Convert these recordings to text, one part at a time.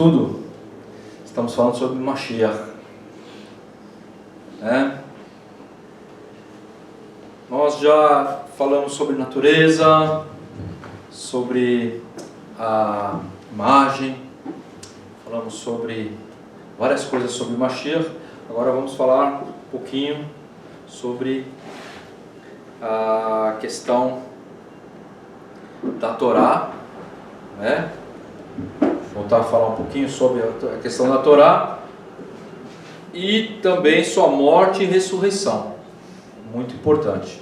estudo, estamos falando sobre Mashiach, né? Nós já falamos sobre natureza, sobre a imagem, falamos sobre várias coisas sobre Mashiach. Agora vamos falar um pouquinho sobre a questão da Torá, né? Voltar a falar um pouquinho sobre a questão da Torá e também sua morte e ressurreição, muito importante.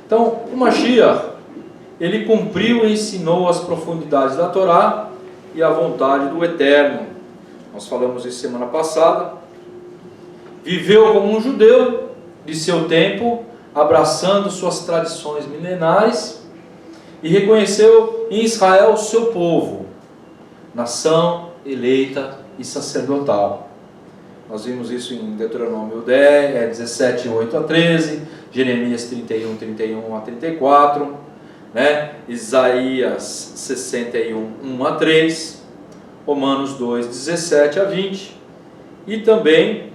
Então, o Mashiach, ele cumpriu e ensinou as profundidades da Torá e a vontade do Eterno. Nós falamos isso semana passada. Viveu como um judeu de seu tempo, abraçando suas tradições milenares, e reconheceu em Israel o seu povo, nação eleita e sacerdotal. Nós vimos isso em Deuteronômio 17, 8 a 13, Jeremias 31, 31 a 34, né? Isaías 61, 1 a 3, Romanos 2, 17 a 20, e também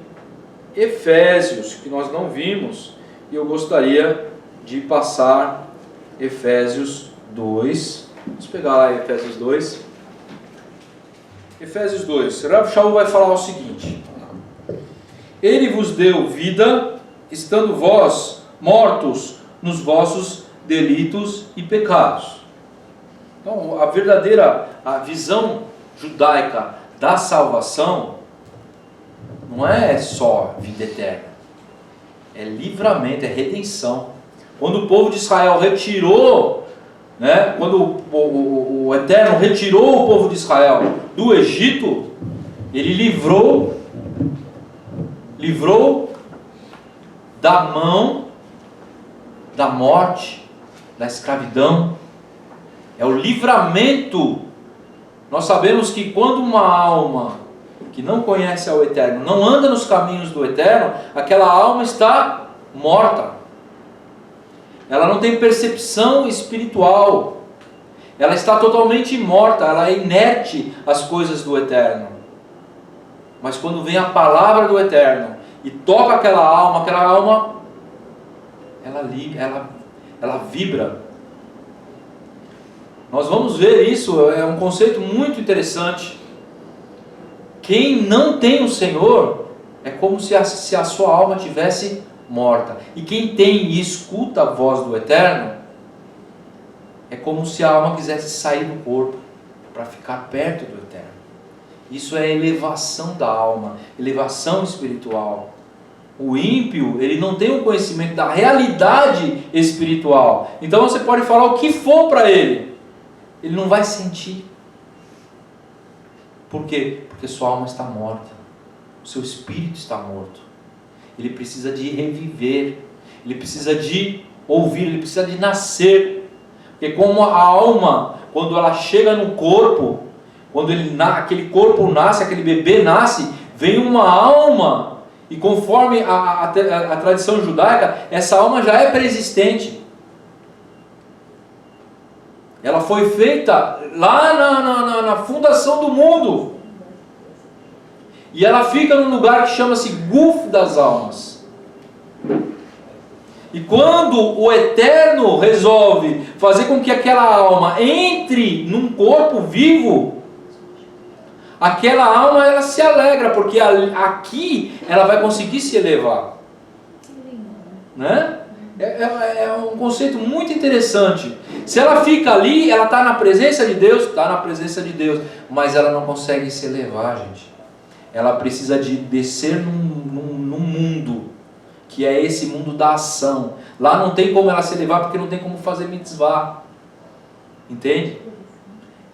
Efésios, que nós não vimos, e eu gostaria de passar Efésios 2, vamos pegar lá Efésios 2. Efésios 2, Rav Shaul vai falar o seguinte: Ele vos deu vida, estando vós mortos nos vossos delitos e pecados. Então, a visão judaica da salvação não é só vida eterna, é livramento, é redenção. Quando o povo de Israel retirou, né, quando o Eterno retirou o povo de Israel do Egito, ele livrou da mão da morte, da escravidão. É o livramento. Nós sabemos que quando uma alma que não conhece ao Eterno não anda nos caminhos do Eterno, aquela alma está morta. Ela não tem percepção espiritual. Ela está totalmente morta, ela é inerte às coisas do Eterno. Mas quando vem a palavra do Eterno e toca aquela alma ela vibra. Nós vamos ver isso, é um conceito muito interessante. Quem não tem o Senhor é como se a sua alma tivesse morta. E quem tem e escuta a voz do Eterno é como se a alma quisesse sair do corpo para ficar perto do Eterno. Isso é elevação da alma, elevação espiritual. O ímpio, ele não tem o conhecimento da realidade espiritual. Então você pode falar o que for para ele, ele não vai sentir. Por quê? Porque sua alma está morta, o seu espírito está morto. Ele precisa de reviver, ele precisa de ouvir, ele precisa de nascer. Porque como a alma, quando ela chega no corpo, quando aquele corpo nasce, aquele bebê nasce, vem uma alma, e conforme a tradição judaica, essa alma já é pré-existente. Ela foi feita lá na fundação do mundo. E ela fica num lugar que chama-se Guf das almas. E quando o Eterno resolve fazer com que aquela alma entre num corpo vivo, aquela alma ela se alegra, porque aqui ela vai conseguir se elevar. Né? É um conceito muito interessante. Se ela fica ali, ela está na presença de Deus, está na presença de Deus, mas ela não consegue se elevar, gente. Ela precisa de descer num mundo, que é esse mundo da ação. Lá não tem como ela se elevar, porque não tem como fazer mitzvah. Entende?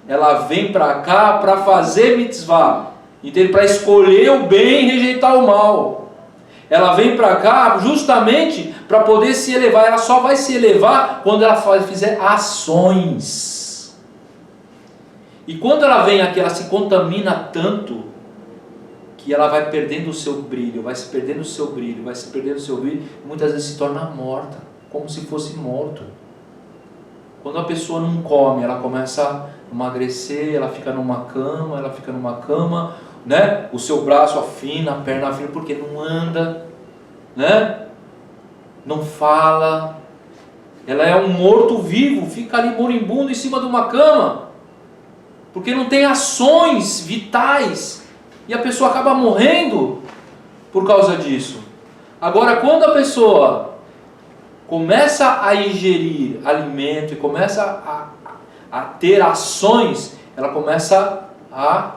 Ela vem para cá para fazer mitzvah. Entende? Para escolher o bem e rejeitar o mal. Ela vem para cá justamente para poder se elevar. Ela só vai se elevar quando ela fizer ações. E quando ela vem aqui, ela se contamina tanto que ela vai perdendo o seu brilho, vai se perdendo o seu brilho, vai se perdendo o seu brilho, e muitas vezes se torna morta, como se fosse morto. Quando a pessoa não come, ela começa emagrecer, ela fica numa cama, né? O seu braço afina, a perna afina, porque não anda, né? Não fala. Ela é um morto-vivo, fica ali moribundo em cima de uma cama, porque não tem ações vitais, e a pessoa acaba morrendo por causa disso. Agora, quando a pessoa começa a ingerir alimento e começa a ter ações, ela começa a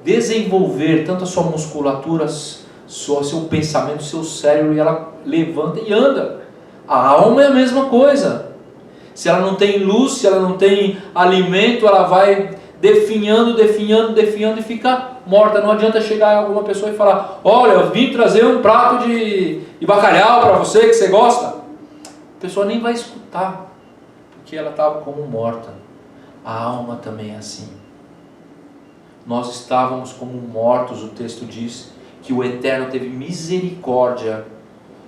desenvolver tanto a sua musculatura, seu pensamento, seu cérebro, e ela levanta e anda. A alma é a mesma coisa. Se ela não tem luz, se ela não tem alimento, ela vai definhando e fica morta. Não adianta chegar alguma pessoa e falar: olha, eu vim trazer um prato de bacalhau para você que você gosta. A pessoa nem vai escutar, porque ela estava como morta. A alma também é assim. Nós estávamos como mortos, o texto diz que o Eterno teve misericórdia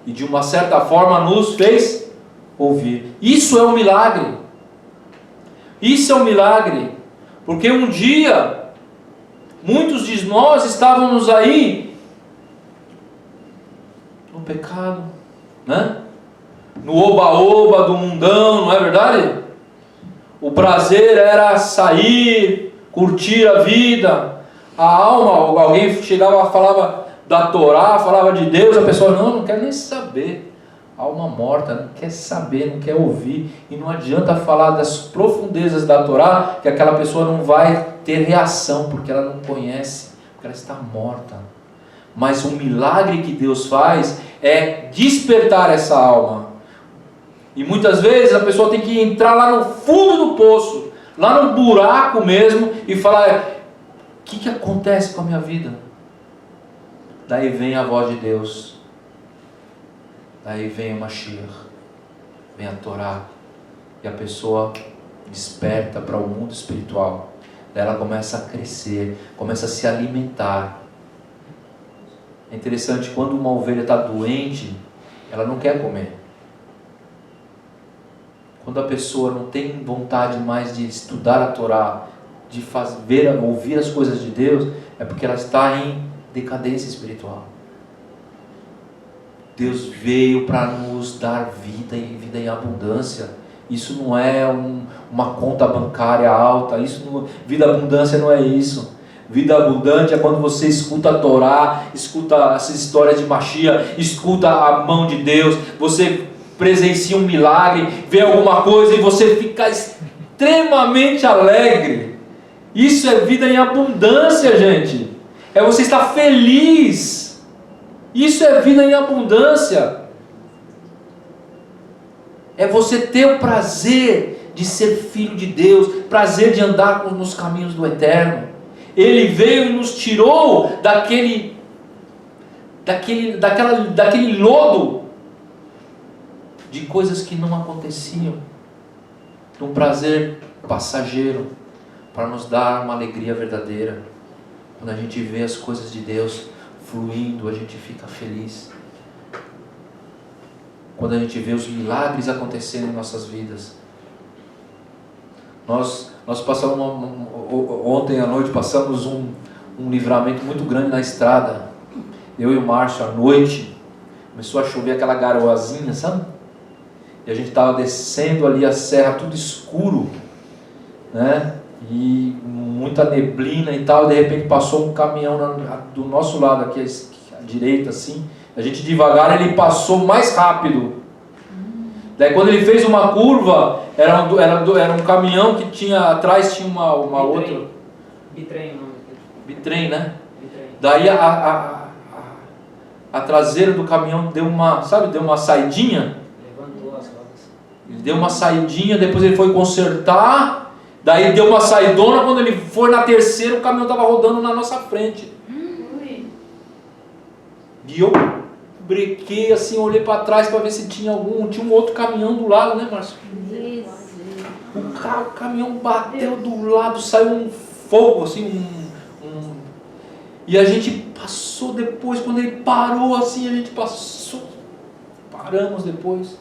e de uma certa forma nos fez ouvir. Isso é um milagre. Isso é um milagre. Porque um dia, muitos de nós estávamos aí no pecado, né? No oba-oba do mundão, não é verdade? O prazer era sair, curtir a vida. A alma, alguém chegava, falava da Torá, falava de Deus, a pessoa não quer nem saber. Alma morta, não quer saber, não quer ouvir. E não adianta falar das profundezas da Torá, que aquela pessoa não vai ter reação, porque ela não conhece, porque ela está morta. Mas o milagre que Deus faz é despertar essa alma. E muitas vezes a pessoa tem que entrar lá no fundo do poço, lá no buraco mesmo, e falar: o que acontece com a minha vida? Daí vem a voz de Deus. Daí vem o Mashiach, vem a Torá, e a pessoa desperta para o mundo espiritual. Daí ela começa a crescer, começa a se alimentar. É interessante, quando uma ovelha está doente, ela não quer comer. Quando a pessoa não tem vontade mais de estudar a Torá, de ouvir as coisas de Deus, é porque ela está em decadência espiritual. Deus veio para nos dar vida e vida em abundância. Isso não é uma conta bancária alta. Vida abundância não é isso. Vida abundante é quando você escuta a Torá, escuta essas histórias de Mashiach, escuta a mão de Deus, você presencia um milagre, vê alguma coisa e você fica extremamente alegre. Isso é vida em abundância, gente. É você estar feliz. Isso é vida em abundância. É você ter o prazer de ser filho de Deus, prazer de andar nos caminhos do Eterno. Ele veio e nos tirou daquele lodo de coisas que não aconteciam, de um prazer passageiro, para nos dar uma alegria verdadeira. Quando a gente vê as coisas de Deus fluindo, a gente fica feliz. Quando a gente vê os milagres acontecendo em nossas vidas. Nós passamos ontem à noite passamos um livramento muito grande na estrada. Eu e o Márcio, à noite, começou a chover aquela garoazinha, sabe? E a gente estava descendo ali a serra, tudo escuro, né? E muita neblina e tal. De repente passou um caminhão do nosso lado aqui, à direita, assim. A gente devagar, ele passou mais rápido. Daí quando ele fez uma curva, era um caminhão que tinha atrás, tinha uma outra... Bitrem, né? Bitrem. Daí a traseira do caminhão deu uma saidinha. Levantou as rodas. Ele deu uma saidinha, depois ele foi consertar, daí deu uma saidona. Quando ele foi na terceira, o caminhão estava rodando na nossa frente. E eu brequei assim, olhei para trás para ver se tinha um outro caminhão do lado, né, Márcio? O caminhão bateu do lado, saiu um fogo assim, e a gente passou depois. Quando ele parou assim, a gente passou, paramos depois.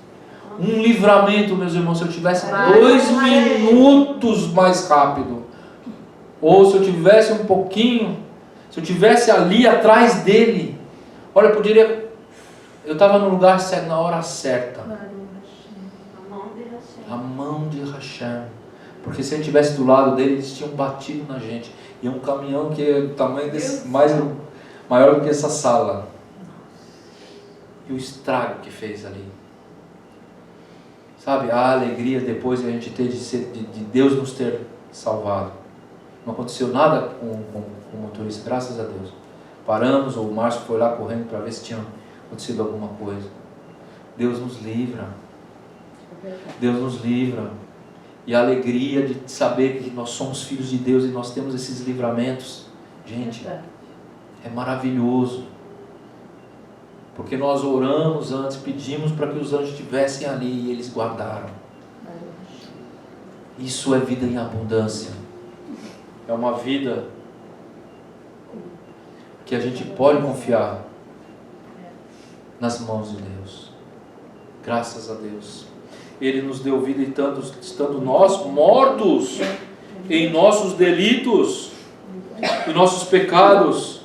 Um livramento, meus irmãos, se eu tivesse 2 minutos mais rápido, ou se eu tivesse um pouquinho, se eu tivesse ali atrás dele, olha, eu poderia, eu estava no lugar certo, na hora certa. A mão de Hashem. Porque se ele estivesse do lado dele, eles tinham batido na gente. E um caminhão que é do tamanho desse, maior do que essa sala. E o estrago que fez ali. Sabe, a alegria depois de a gente ter de Deus nos ter salvado. Não aconteceu nada com o motorista, graças a Deus. Paramos, ou o Márcio foi lá correndo para ver se tinha acontecido alguma coisa. Deus nos livra. Deus nos livra. E a alegria de saber que nós somos filhos de Deus e nós temos esses livramentos. Gente, é maravilhoso. Porque nós oramos antes, pedimos para que os anjos estivessem ali e eles guardaram. Isso é vida em abundância. É uma vida que a gente pode confiar nas mãos de Deus. Graças a Deus. Ele nos deu vida estando nós mortos em nossos delitos e nossos pecados,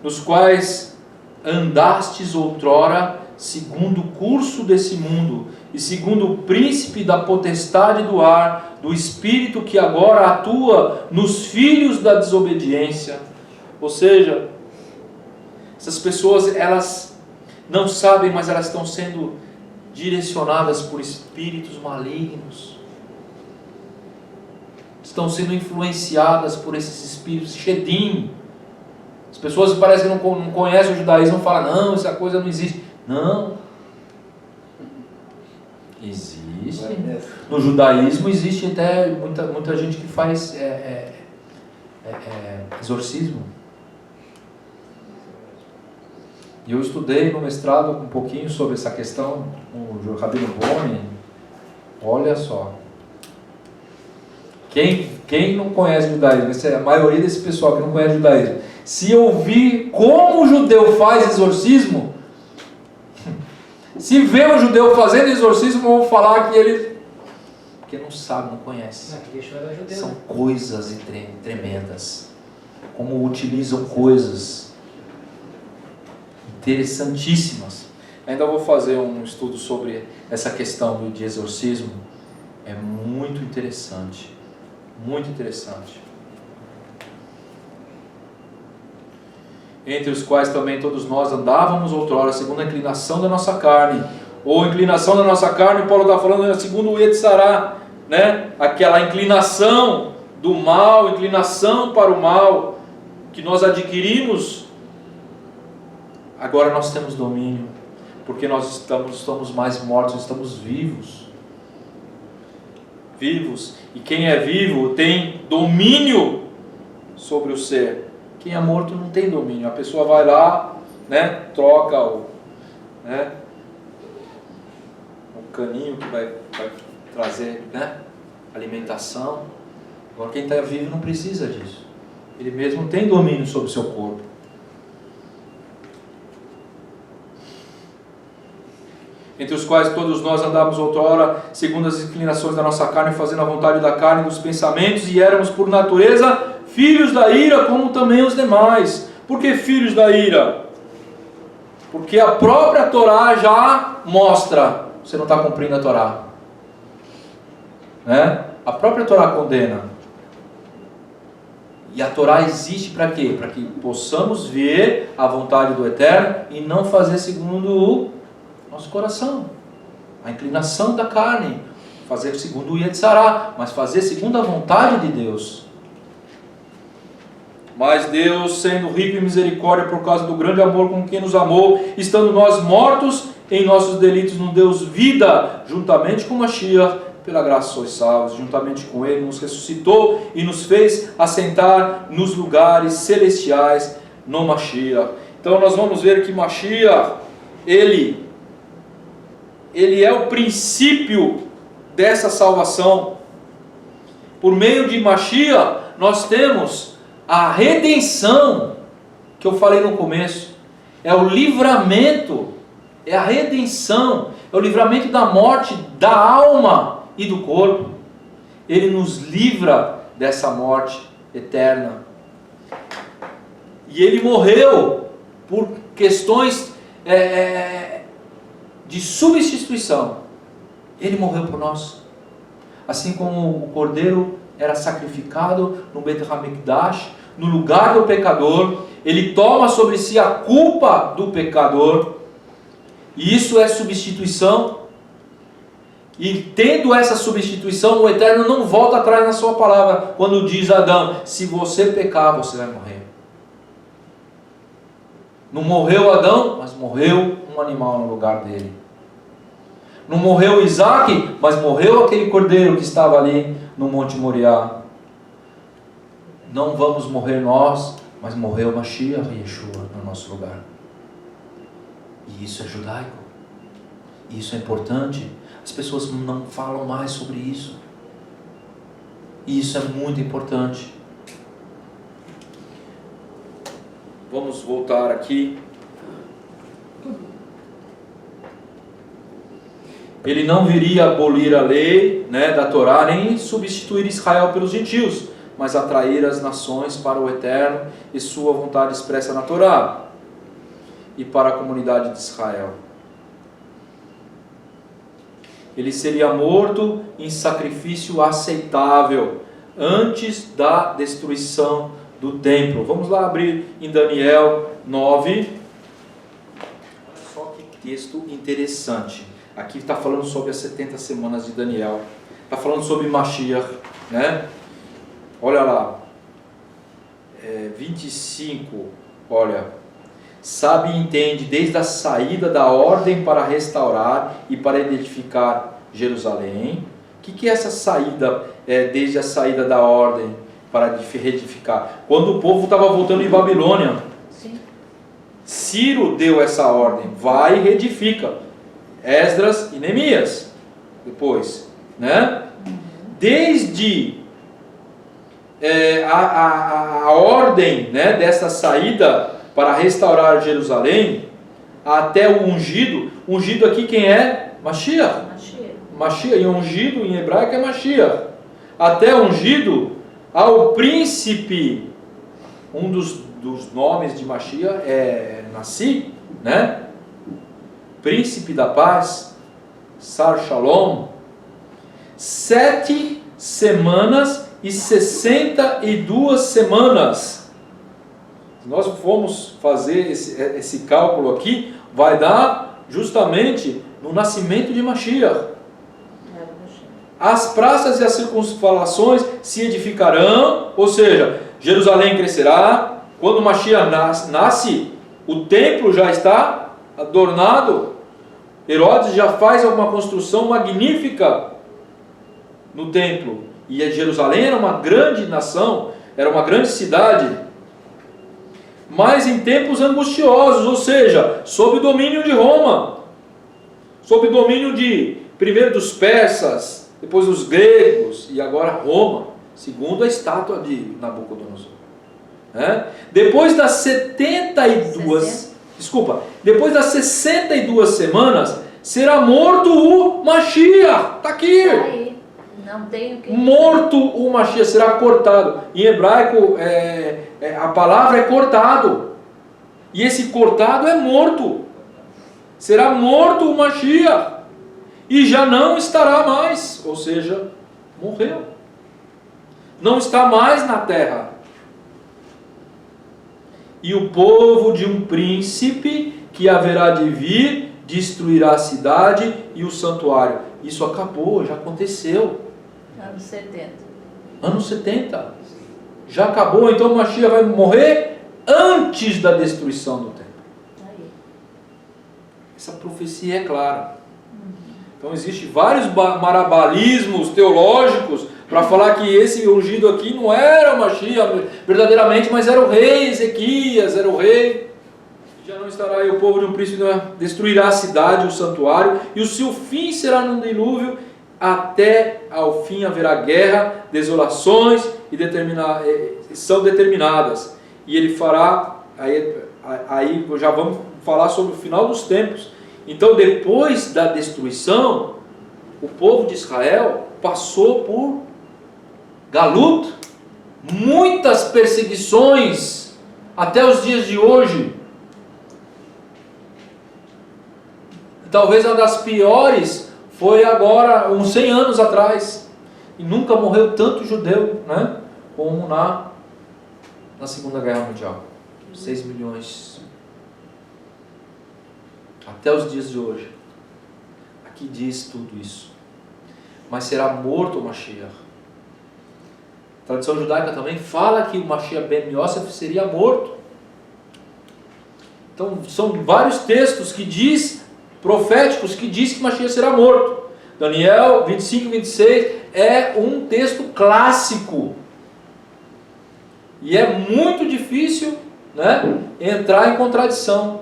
nos quais andastes outrora segundo o curso desse mundo e segundo o príncipe da potestade do ar, do espírito que agora atua nos filhos da desobediência. Ou seja, essas pessoas, elas não sabem, mas elas estão sendo direcionadas por espíritos malignos. Estão sendo influenciadas por esses espíritos shedim. As pessoas parecem que não conhecem o judaísmo e falam, não, essa coisa não existe. Não. Existe. No judaísmo existe até muita gente que faz exorcismo. E eu estudei no mestrado um pouquinho sobre essa questão com o Rabino Boni. Olha só. Quem não conhece judaísmo, a maioria desse pessoal que não conhece judaísmo, se ouvir como o judeu faz exorcismo, se vê um judeu fazendo exorcismo, vão falar que ele... Porque não sabe, não conhece. São coisas tremendas. Como utilizam coisas interessantíssimas. Ainda vou fazer um estudo sobre essa questão de exorcismo. É muito interessante. Muito interessante. Entre os quais também todos nós andávamos outrora, segundo a inclinação da nossa carne. Ou inclinação da nossa carne, Paulo está falando, segundo o Yetzirah, né? Aquela inclinação do mal, inclinação para o mal, que nós adquirimos. Agora nós temos domínio, porque nós estamos mais mortos, estamos vivos. Vivos. E quem é vivo tem domínio sobre o ser. Quem é morto não tem domínio. A pessoa vai lá, né, troca o caninho que vai trazer, né, alimentação. Agora quem está vivo não precisa disso. Ele mesmo tem domínio sobre o seu corpo. Entre os quais todos nós andávamos outrora, segundo as inclinações da nossa carne, fazendo a vontade da carne e dos pensamentos, e éramos por natureza filhos da ira, como também os demais. Por que filhos da ira? Porque a própria Torá já mostra, você não está cumprindo a Torá. Né? A própria Torá condena. E a Torá existe para quê? Para que possamos ver a vontade do Eterno e não fazer segundo o nosso coração, a inclinação da carne, fazer segundo o Yetzirah, mas fazer segundo a vontade de Deus. Mas Deus, sendo rico em misericórdia por causa do grande amor com que nos amou, estando nós mortos em nossos delitos, nos deu vida, juntamente com Mashiach, pela graça sois salvos, juntamente com Ele nos ressuscitou e nos fez assentar nos lugares celestiais no Mashiach. Então nós vamos ver que Mashiach, Ele é o princípio dessa salvação. Por meio de Mashiach, nós temos a redenção, que eu falei no começo, é o livramento, é a redenção, é o livramento da morte da alma e do corpo. Ele nos livra dessa morte eterna. E ele morreu por questões de substituição. Ele morreu por nós. Assim como o cordeiro era sacrificado no Beit HaMikdash, no lugar do pecador, ele toma sobre si a culpa do pecador. E isso é substituição. E tendo essa substituição, o Eterno não volta atrás na sua palavra, quando diz a Adão: se você pecar, você vai morrer. Não morreu Adão, mas morreu um animal no lugar dele. Não morreu Isaac, mas morreu aquele cordeiro que estava ali no Monte Moriá. Não vamos morrer nós, mas morreu Mashiach e Yeshua no nosso lugar. E isso é judaico. E isso é importante. As pessoas não falam mais sobre isso. E isso é muito importante. Vamos voltar aqui. Ele não viria abolir a lei, da Torá, nem substituir Israel pelos gentios, mas atrair as nações para o Eterno e sua vontade expressa na Torá e para a comunidade de Israel. Ele seria morto em sacrifício aceitável antes da destruição do templo. Vamos lá abrir em Daniel 9. Olha só que texto interessante. Aqui está falando sobre as 70 semanas de Daniel. Está falando sobre Mashiach, Olha lá. 25. Olha. Sabe e entende desde a saída da ordem para restaurar e para edificar Jerusalém. O que é essa saída, desde a saída da ordem para reedificar? Quando o povo estava voltando em Babilônia. Sim. Ciro deu essa ordem, vai e reedifica. Esdras e Neemias, depois, Desde a ordem, dessa saída para restaurar Jerusalém, até o ungido aqui quem é? Mashiach. Mashiach, e ungido em hebraico é Mashiach. Até ungido ao príncipe, um dos nomes de Mashiach é Nassi, príncipe da paz, Sar Shalom. 7 semanas e 62 semanas. Se nós formos fazer esse cálculo aqui, vai dar justamente no nascimento de Mashiach. As praças e as circunvalações se edificarão, ou seja, Jerusalém crescerá. Quando Mashiach nasce, o templo já está adornado. Herodes já faz uma construção magnífica no templo. E Jerusalém era uma grande nação, era uma grande cidade. Mas em tempos angustiosos, ou seja, sob o domínio de Roma. Sob o domínio primeiro dos persas, depois dos gregos e agora Roma, segundo a estátua de Nabucodonosor. Depois das 62 semanas, será morto o Mashiach. Está aqui. Não tem o que... Morto o Mashiach, será cortado. Em hebraico, a palavra é cortado. E esse cortado é morto. Será morto o Mashiach. E já não estará mais. Ou seja, morreu. Não está mais na terra. E o povo de um príncipe que haverá de vir destruirá a cidade e o santuário. Isso acabou, já aconteceu. Anos 70. Anos 70. Já acabou, então o Mashiach vai morrer antes da destruição do templo. Essa profecia é clara. Então existem vários marabalismos teológicos para falar que esse ungido aqui não era o Mashiach verdadeiramente, mas era o rei Ezequias, era o rei. Já não estará aí o povo de um príncipe, destruirá a cidade, o santuário, e o seu fim será num dilúvio. Até ao fim haverá guerra, desolações são determinadas. E ele fará, aí já vamos falar sobre o final dos tempos. Então, depois da destruição, o povo de Israel passou por galuto, muitas perseguições, até os dias de hoje. Talvez uma das piores foi agora, uns 100 anos atrás. E nunca morreu tanto judeu, né, como na Segunda Guerra Mundial. 6 milhões. Até os dias de hoje. Aqui diz tudo isso. Mas será morto o Mashiach. A tradição judaica também fala que o Mashiach ben Yosef seria morto. Então são vários textos que diz, proféticos, que diz que Mashiach será morto. Daniel 25 e 26 é um texto clássico. E é muito difícil, né, entrar em contradição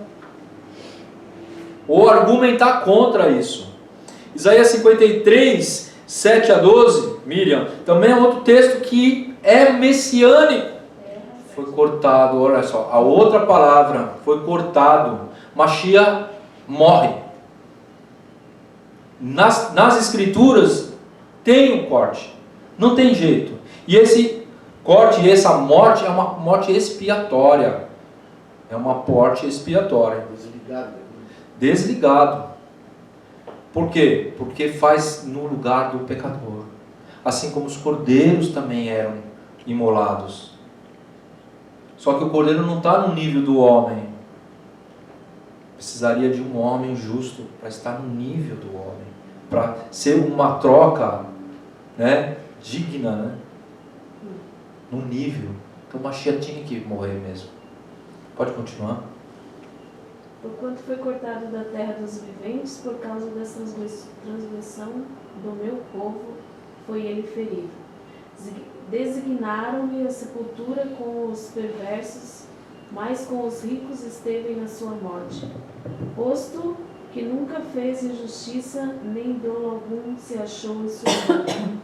ou argumentar contra isso. Isaías 53, 7 a 12, Miriam, também é outro texto que é messiânico. Foi cortado, olha só, a outra palavra foi cortado. Mashiach morre. Nas escrituras tem um corte, não tem jeito. E esse corte, essa morte é uma morte expiatória. É uma morte expiatória. Desligado. Por quê? Porque faz no lugar do pecador. Assim como os cordeiros também eram imolados. Só que o cordeiro não está no nível do homem. Precisaria de um homem justo para estar no nível do homem. Para ser uma troca, né, digna, né, no nível. Então Mashiach tinha que morrer mesmo. Pode continuar. Porquanto foi cortado da terra dos viventes, por causa da transgressão do meu povo, foi ele ferido. Designaram-lhe a sepultura com os perversos, mas com os ricos esteve na sua morte. Posto que nunca fez injustiça, nem dolo algum se achou em sua mão.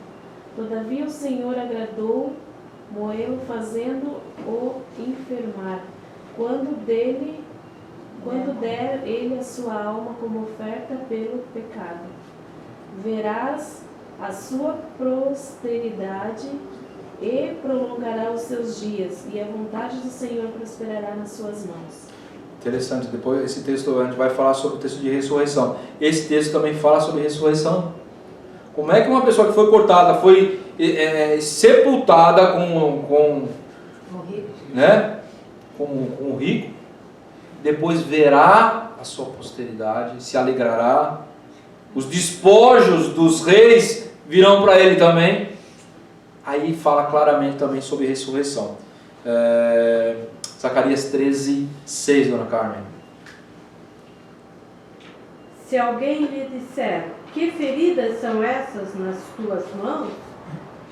Todavia o Senhor agradou moê-lo, fazendo-o enfermar, quando der ele a sua alma como oferta pelo pecado. Verás a sua posteridade e prolongará os seus dias, e a vontade do Senhor prosperará nas suas mãos. Interessante, depois esse texto a gente vai falar sobre o texto de ressurreição. Esse texto também fala sobre ressurreição. Como é que uma pessoa que foi cortada, foi sepultada com o rico, depois verá a sua posteridade, se alegrará, os despojos dos reis virão para ele também. Aí fala claramente também sobre ressurreição. Zacarias 13, 6, dona Carmen. Se alguém lhe disser, que feridas são essas nas tuas mãos?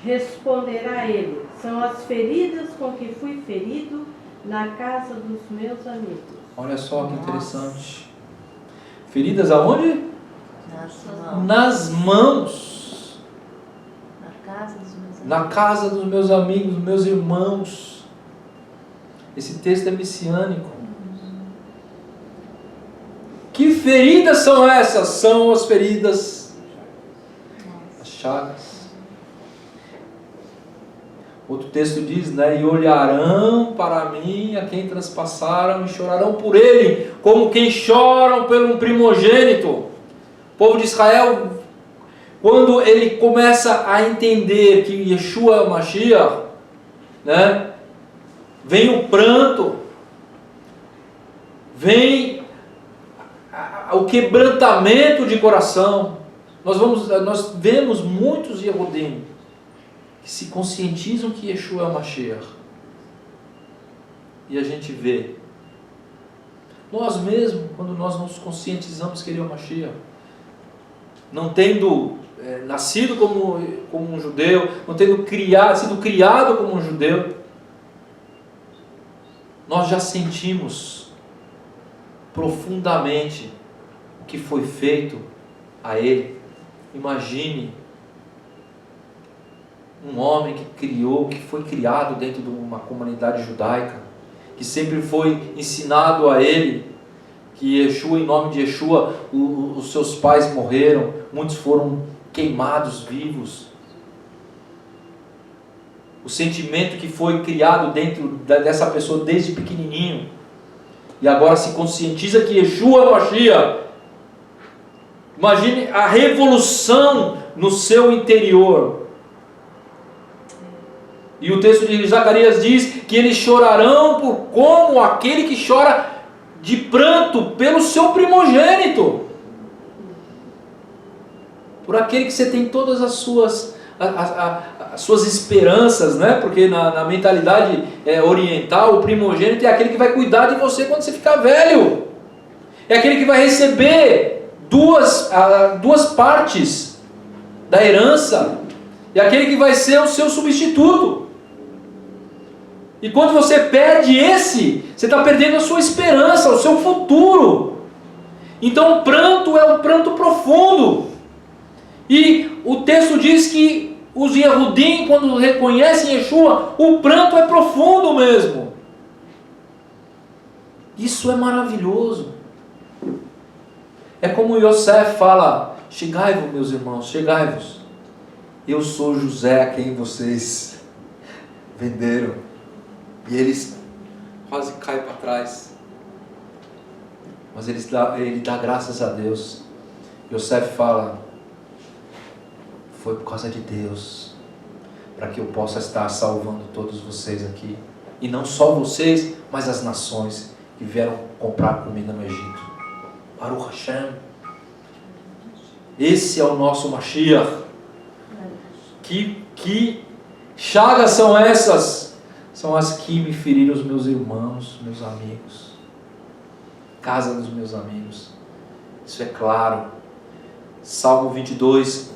Responderá ele, são as feridas com que fui ferido na casa dos meus amigos. Olha só que interessante. Feridas aonde? Nas mãos. Nas mãos. Na casa dos meus amigos. Na casa dos meus amigos, meus irmãos. Esse texto é messiânico. Que feridas são essas? São as feridas, as chagas. Outro texto diz, né? E olharão para mim a quem transpassaram e chorarão por ele, como quem choram por um primogênito. O povo de Israel, quando ele começa a entender que Yeshua é o Mashiach, né? Vem o pranto, vem o quebrantamento de coração. Nós vemos muitos Yehudim que se conscientizam que Yeshua é o Mashiach. E a gente vê. Nós mesmos, quando nós nos conscientizamos que Ele é o Mashiach, não tendo nascido como um judeu, não tendo sido criado como um judeu, nós já sentimos profundamente o que foi feito a Ele. Imagine um homem que foi criado dentro de uma comunidade judaica, que sempre foi ensinado a ele que Yeshua, em nome de Yeshua, os seus pais morreram, muitos foram queimados vivos. O sentimento que foi criado dentro dessa pessoa desde pequenininho, e agora se conscientiza que Yeshua é o Mashiach. Imagine a revolução no seu interior. E o texto de Zacarias diz que eles chorarão como aquele que chora de pranto pelo seu primogênito. Por aquele que você tem todas as suas esperanças, né? Porque na mentalidade oriental, o primogênito é aquele que vai cuidar de você quando você ficar velho. É aquele que vai receber duas partes da herança. É aquele que vai ser o seu substituto. E quando você perde esse, você está perdendo a sua esperança, o seu futuro. Então o pranto é um pranto profundo. E o texto diz que os Yehudim, quando reconhecem Yeshua, o pranto é profundo mesmo. Isso é maravilhoso. É como Yosef fala: chegai-vos, meus irmãos, chegai-vos. Eu sou José a quem vocês venderam. E eles quase caem para trás. Mas ele dá graças a Deus. Yosef fala: foi por causa de Deus, para que eu possa estar salvando todos vocês aqui. E não só vocês, mas as nações que vieram comprar comida no Egito. Baruch Hashem. Esse é o nosso Mashiach. Que chagas são essas? São as que me feriram os meus irmãos, meus amigos. Casa dos meus amigos. Isso é claro. Salmo 22,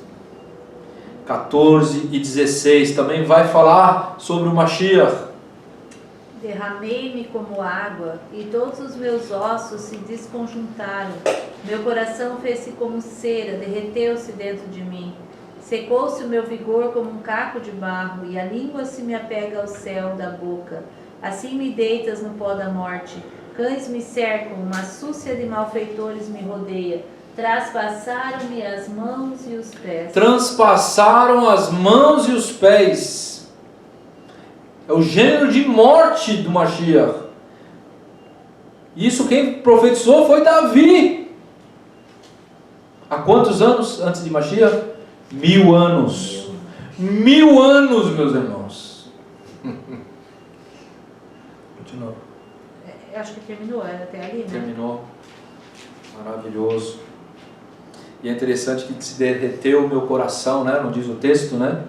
14 e 16 também vai falar sobre o Mashiach. Derramei-me como água, e todos os meus ossos se desconjuntaram. Meu coração fez-se como cera, derreteu-se dentro de mim. Secou-se o meu vigor como um caco de barro, e a língua se me apega ao céu da boca. Assim me deitas no pó da morte. Cães me cercam, uma súcia de malfeitores me rodeia. Traspassaram-me as mãos e os pés. Transpassaram as mãos e os pés. É o gênero de morte do Mashiach. Isso quem profetizou foi Davi. Há quantos anos antes de Mashiach? 1000 anos. 1000 anos, meus irmãos. Continua. Acho que terminou, era até ali, né? Terminou. Maravilhoso. E é interessante que se derreteu o meu coração, né? Não diz o texto, né?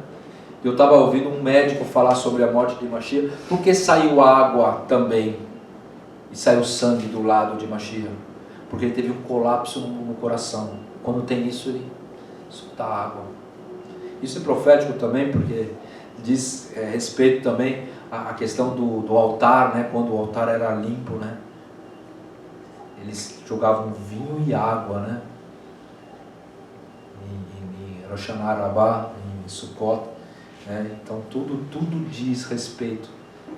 Eu estava ouvindo um médico falar sobre a morte de Mashiach. Por que saiu água também? E saiu sangue do lado de Mashiach? Porque ele teve um colapso no coração. Quando tem isso, ele solta água. Isso é profético também, porque diz respeito também à questão do altar, né? Quando o altar era limpo, né? Eles jogavam vinho e água, né? Em Rosh Hashanah Rabbah, em Sukkot, né? Então tudo diz respeito,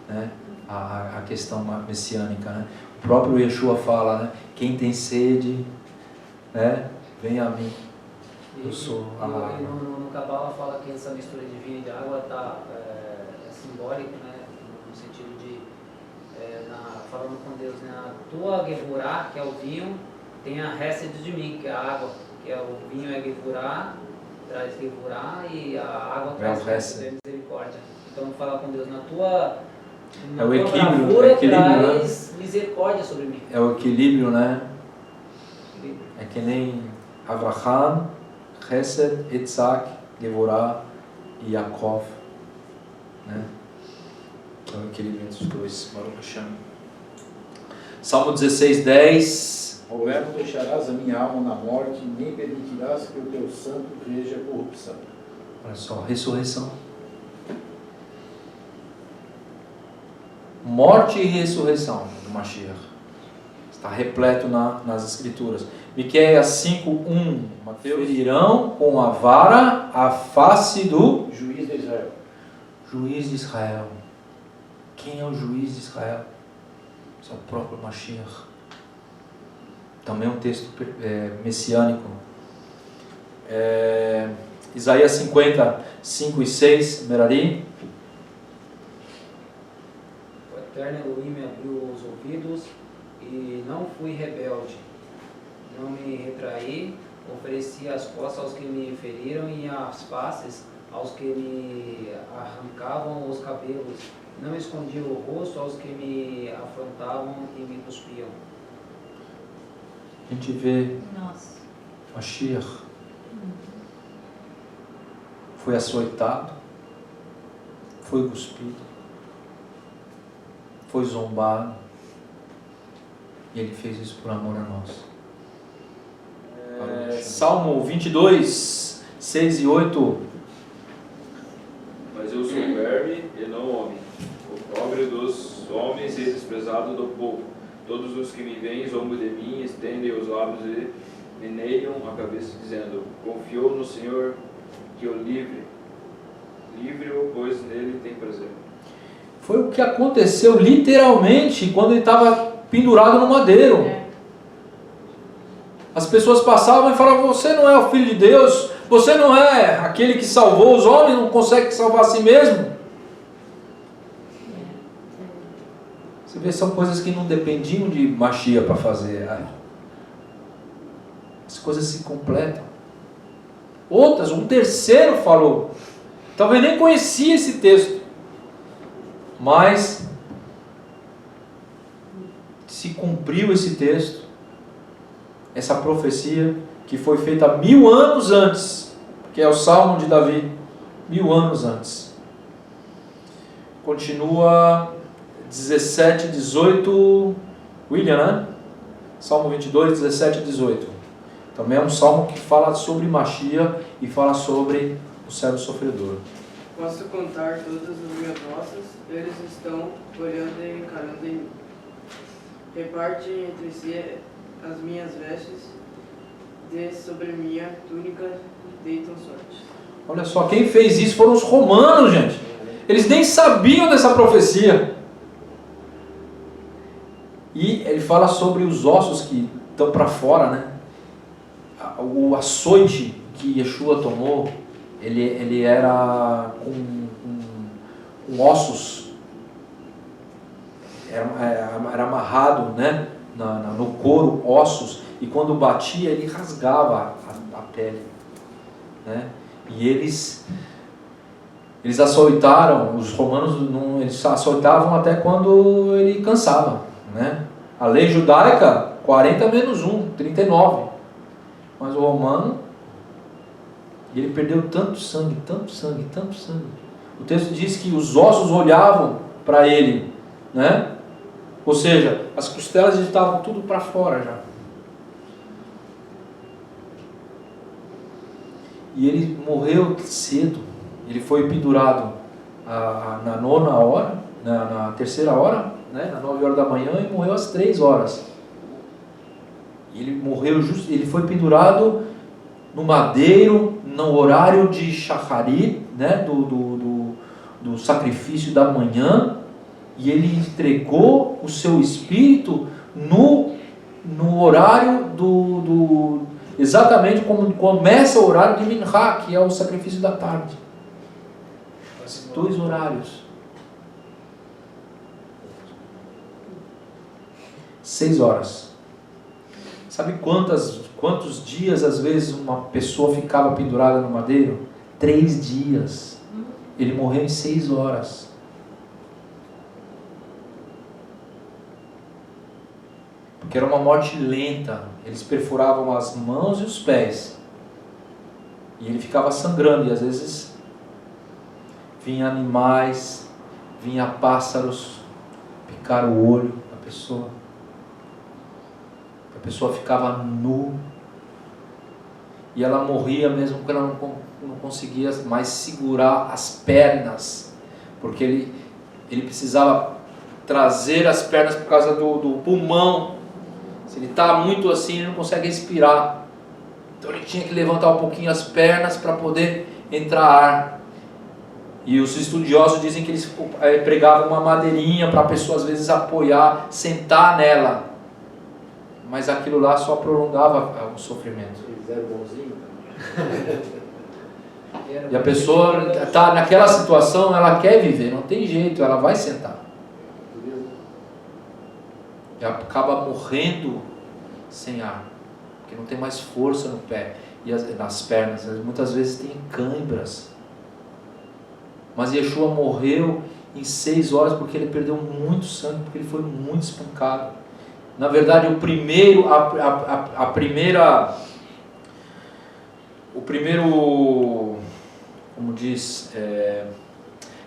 né? à questão messiânica, né? O próprio Yeshua fala, né? Quem tem sede, né? Vem a mim. Eu sou a água. No Kabbalah fala que essa mistura de vinho e de água é simbólico, né? No sentido de falando com Deus, né? A tua Gevurah, que é o vinho, tem a Hesed de mim, que é a água, que é o vinho é Gevurah, traz Gevurah, e a água traz misericórdia. Então falar com Deus, na tua equilíbrio, bravura traz misericórdia sobre mim. É o equilíbrio, né? É que nem Avraham, Chesed, Yitzhak, Gevurah e Yaakov, né? É o equilíbrio entre os dois. Baruch Hashem. Salmo 16, 10. Houver, não deixarás a minha alma na morte, nem permitirás que o teu santo veja corrupção. Olha só, ressurreição. Morte e ressurreição do Mashiach. Está repleto nas Escrituras. Miqueias 5:1. Mateus. Ferirão com a vara a face do Juiz de Israel. Juiz de Israel. Quem é o juiz de Israel? Esse é o próprio Mashiach. Também um texto messiânico. Isaías 50, 5 e 6, Merari. O Eterno Elohim me abriu os ouvidos e não fui rebelde. Não me retraí, ofereci as costas aos que me feriram e as faces aos que me arrancavam os cabelos. Não escondi o rosto aos que me afrontavam e me cuspiam. A gente vê Nossa. Mashiach foi açoitado, foi cuspido, foi zombado, e ele fez isso por amor a nós. Salmo 22, 6 e 8. Mas eu sou verme e não homem, o pobre dos homens e desprezado do povo. Todos os que me veem zombam de mim, estendem os lábios e meneiam a cabeça, dizendo: confiou no Senhor que o livre. Livre-o, pois nele tem prazer. Foi o que aconteceu literalmente quando ele estava pendurado no madeiro. As pessoas passavam e falavam: você não é o Filho de Deus, você não é aquele que salvou os homens, não consegue salvar a si mesmo. Você vê, são coisas que não dependiam de Mashiach para fazer. As coisas se completam. Outras, um terceiro falou. Talvez nem conhecia esse texto. Mas se cumpriu esse texto, essa profecia que foi feita 1000 anos antes, que é o Salmo de Davi, 1000 anos antes. Continua 17, 18, William, né? Salmo 22, 17 e 18. Também é um salmo que fala sobre Mashiach e fala sobre o servo sofredor. Posso contar todas as minhas ossos, eles estão olhando e encarando em mim. Repartem entre si as minhas vestes, de sobre minha túnica deitam sorte. Olha só, quem fez isso foram os romanos, gente. Eles nem sabiam dessa profecia. E ele fala sobre os ossos que estão para fora, né? O açoite que Yeshua tomou, ele era com ossos, era amarrado, né? No couro, ossos, e quando batia ele rasgava a pele, né? E eles açoitaram, os romanos eles açoitavam até quando ele cansava, né? A lei judaica 40 menos 1, 39, mas o romano, ele perdeu tanto sangue, tanto sangue, tanto sangue. O texto diz que os ossos olhavam para ele, né? Ou seja, as costelas estavam tudo para fora já. E ele morreu cedo. Ele foi pendurado na 9ª hora, na 3ª hora, né? Na 9 horas da manhã, e morreu às 3 horas. E ele morreu ele foi pendurado no madeiro, no horário de Shacharit, né? do sacrifício da manhã. E ele entregou o seu espírito no horário exatamente como começa o horário de Minchá, que é o sacrifício da tarde. 2 horários. 6 horas. Sabe quantos dias às vezes uma pessoa ficava pendurada no madeiro? 3 dias. Ele morreu em 6 horas. Porque era uma morte lenta. Eles perfuravam as mãos e os pés. E ele ficava sangrando. E às vezes vinha animais, vinha pássaros picar o olho da pessoa. A pessoa ficava nu. E ela morria mesmo porque ela não conseguia mais segurar as pernas. Porque ele precisava trazer as pernas por causa do pulmão. Se ele está muito assim, ele não consegue respirar. Então ele tinha que levantar um pouquinho as pernas para poder entrar ar. E os estudiosos dizem que eles pregavam uma madeirinha para a pessoa às vezes apoiar, sentar nela. mas aquilo lá só prolongava o sofrimento. Eles eram bonzinhos. E a pessoa está naquela situação, ela quer viver, não tem jeito, ela vai sentar. E acaba morrendo sem ar, porque não tem mais força no pé e nas pernas, muitas vezes tem câimbras. Mas Yeshua morreu em 6 horas porque ele perdeu muito sangue, porque ele foi muito espancado. Na verdade, o primeiro como diz,